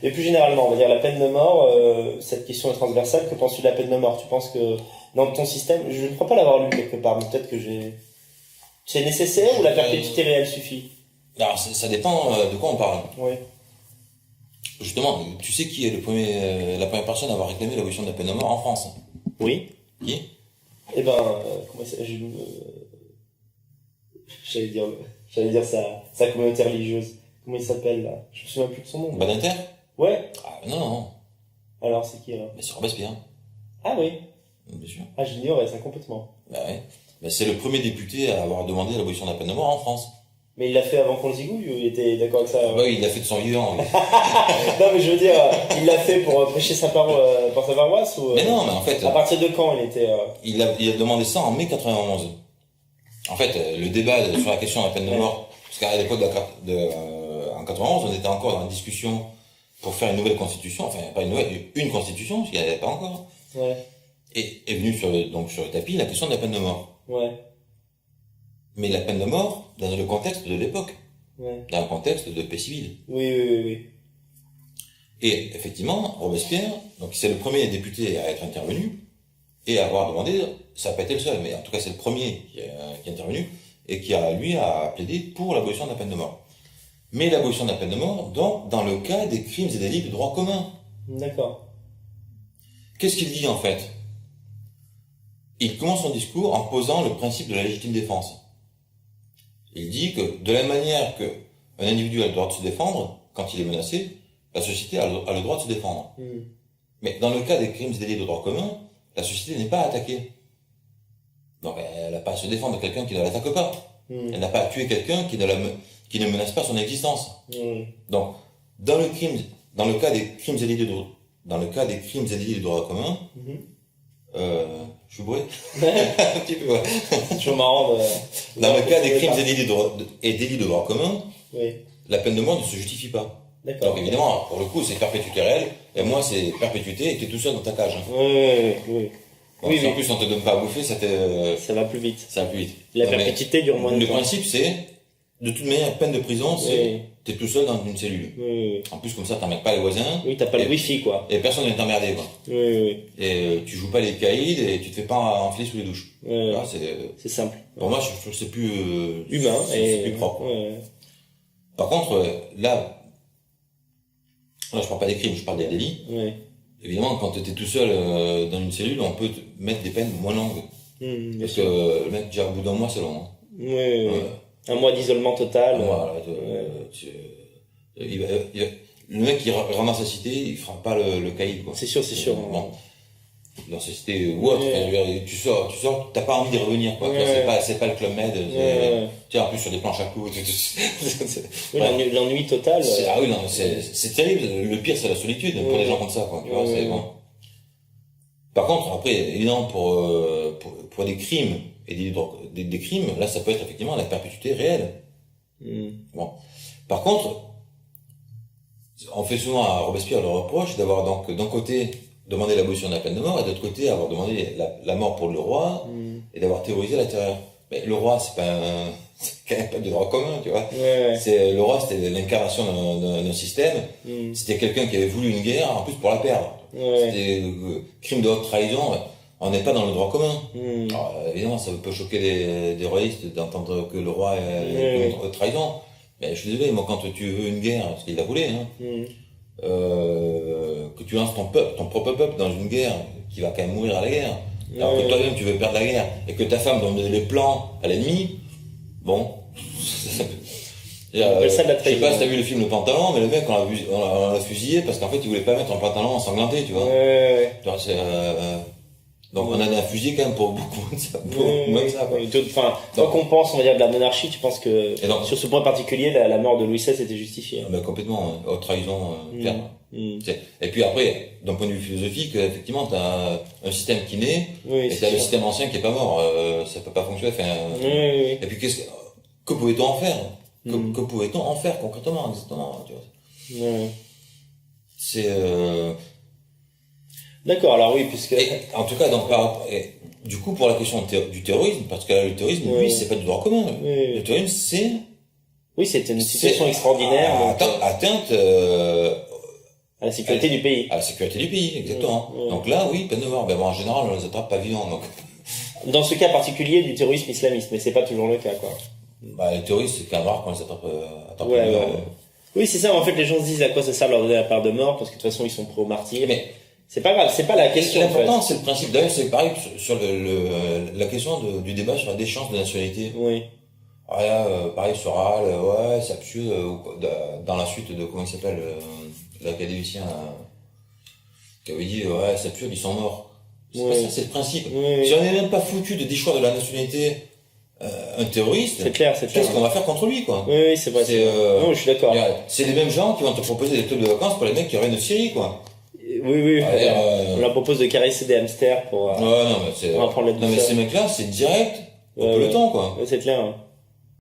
Et plus généralement, on va dire la peine de mort, cette question est transversale. Que penses-tu de la peine de mort? Tu penses que dans ton système, je ne crois pas l'avoir lu quelque part, mais peut-être que c'est nécessaire ou la perpétuité réelle suffit? Alors, ça dépend de quoi on parle. Oui. Justement, tu sais qui est la première personne à avoir réclamé l'abolition de la peine de mort en France? Oui. Qui? Eh ben, comment ça, j'allais dire sa communauté religieuse. Comment il s'appelle, là? Je me souviens plus de son nom. Badinter? Ouais. Ah, non. Alors, c'est qui, là? Mais c'est Robespierre. Ah oui. Bien sûr. Ah, j'ignorais ça complètement. Bah ouais. Mais c'est le premier député à avoir demandé l'abolition de la peine de mort en France. Mais il l'a fait avant qu'on le zigouille ou il était d'accord avec ça? Bah oui, il l'a fait de son vivant. Oui. Non, mais je veux dire, il l'a fait pour prêcher pour sa paroisse ou... Mais non, mais en fait... À partir de quand il était... Il a demandé ça en mai 91. En fait, le débat sur la question de la peine de mort, parce qu'à l'époque en 91, on était encore dans une discussion pour faire une nouvelle constitution, enfin pas une nouvelle, une constitution, parce qu'il n'y en avait pas encore. Ouais. Et est venue sur le tapis la question de la peine de mort. Ouais. Mais la peine de mort dans le contexte de l'époque. Ouais. Dans un contexte de paix civile. Oui. Et effectivement, Robespierre, donc c'est le premier député à être intervenu et à avoir demandé, ça n'a pas été le seul, mais en tout cas c'est le premier qui est intervenu et qui a plaidé pour l'abolition de la peine de mort. Mais l'abolition de la peine de mort, donc, dans le cas des crimes et délits de droit commun. D'accord. Qu'est-ce qu'il dit en fait? Il commence son discours en posant le principe de la légitime défense. Il dit que de la manière qu'un individu a le droit de se défendre, quand il est menacé, la société a le droit de se défendre. Mais dans le cas des crimes et délits de droit commun, la société n'est pas attaquée. Donc elle n'a pas à se défendre de quelqu'un qui ne l'attaque pas. Elle n'a pas à tuer quelqu'un qui ne menace pas son existence. Donc, dans le cas des crimes et délits de droit commun, je suis bourré. Un petit peu, ouais. Je m'en Dans le cas des crimes et délits de droit commun, la peine de mort ne se justifie pas. D'accord. Donc évidemment, pour le coup, c'est perpétuité réelle, et moi, c'est perpétuité, et t'es tout seul dans ta cage. Oui. Donc, si en plus on te donne pas à bouffer, ça va plus vite. Ça va plus vite. La perpétuité dure moins de temps. Le principe, c'est, de toute manière, peine de prison, c'est, t'es tout seul dans une cellule. En plus, comme ça, t'emmerdes pas les voisins. Oui, t'as pas le wifi, quoi. Et personne vient t'emmerder, quoi. Et tu joues pas les caïds, et tu te fais pas enfiler sous les douches. Voilà, c'est simple. Pour moi, je trouve que c'est plus, humain, c'est plus propre. Par contre, là, je parle pas des crimes, je parle des délits. Évidemment, quand t'es tout seul dans une cellule, on peut te mettre des peines moins longues. Parce que le mec, déjà, au bout d'un mois, c'est long. Un mois d'isolement total. Le mec qui rentre dans sa cité, il fera pas le caïd, quoi. C'est sûr. Bon. Dans sa cité ou autre, tu sors, t'as pas envie d'y revenir, quoi. C'est pas le Club Med, tu sais, en plus sur des planches à clous. L'ennui total. Ah oui, non, c'est terrible. Le pire, c'est la solitude pour des gens comme ça, quoi. Tu vois, c'est bon. Par contre, après, évidemment, pour des crimes et des crimes, là, ça peut être effectivement la perpétuité réelle. Bon. Par contre, on fait souvent à Robespierre le reproche d'avoir donc d'un côté demandé l'abolition de la peine de mort et de l'autre côté avoir demandé la mort pour le roi et d'avoir théorisé la terreur. Mais le roi, c'est quand même pas du droit commun, tu vois. Le roi, c'était l'incarnation d'un système. C'était quelqu'un qui avait voulu une guerre, en plus pour la perdre. C'était crime de haute trahison. On n'est pas dans le droit commun. Alors, évidemment, ça peut choquer des royalistes d'entendre que le roi est une haute trahison. Mais je suis désolé, moi, quand tu veux une guerre, parce qu'il l'a voulu, que tu lances ton propre peuple dans une guerre qui va quand même mourir à la guerre, alors que toi-même tu veux perdre la guerre, et que ta femme donne les plans à l'ennemi, bon. Je sais pas si t'as vu le film Le Pantalon, mais le mec, on l'a fusillé parce qu'en fait il voulait pas mettre un pantalon ensanglanté, tu vois. Donc on en a fusillé quand même pour beaucoup moins de ça. Toi qu'on pense, on va dire, de la monarchie, tu penses que sur ce point particulier, la mort de Louis XVI était justifiée? Complètement, haute trahison, clair. Et puis après, d'un point de vue philosophique, effectivement, t'as un système qui naît, et t'as le système ancien qui est pas mort, ça peut pas fonctionner. Et puis que pouvait-on en faire? Que pouvait-on en faire concrètement, exactement, tu vois? C'est D'accord, alors oui, puisque... en tout cas, donc, du coup, pour la question du terrorisme, parce que le terrorisme, lui, c'est pas du droit commun. Le terrorisme, c'est... Oui, c'est une situation extraordinaire. Atteinte À la sécurité du pays. À la sécurité du pays, exactement. Ouais. Donc là, oui, peine de mort. Ben bon, en général, on les attrape pas vivants, donc. Dans ce cas particulier du terrorisme islamiste, mais c'est pas toujours le cas, quoi. Bah, les terroristes, c'est quand même rare qu'on les attrape Ouais, vivants. ouais. Oui, c'est ça. En fait, les gens se disent à quoi ça sert de leur donner la part de mort, parce que de toute façon, ils sont pro-martyrs. Mais c'est pas grave, c'est pas la question. l'important, en fait. c'est le principe. D'ailleurs, c'est pareil sur la question du débat sur la déchéance de nationalité. Oui. Ah là, pareil sur Al, ouais, c'est absurde, dans la suite de, comment il s'appelle, l'académicien, qui avait dit, ouais, c'est absurde, ils sont morts. C'est Oui. pas ça, c'est le principe. Oui. Si on n'est même pas foutu de déchoir de la nationalité, un terroriste, C'est clair, c'est clair. qu'est-ce qu'on va faire contre lui, quoi? Oui, c'est vrai. C'est, Non, je suis d'accord. c'est les mêmes gens qui vont te proposer des clubs de vacances pour les mecs qui reviennent de Syrie, quoi. Oui. Allez, On leur propose de caresser des hamsters pour. Ouais, non, mais on va prendre la non, mais douceur. ces mecs-là, c'est direct, au Ouais, peloton, quoi. Ouais, c'est clair.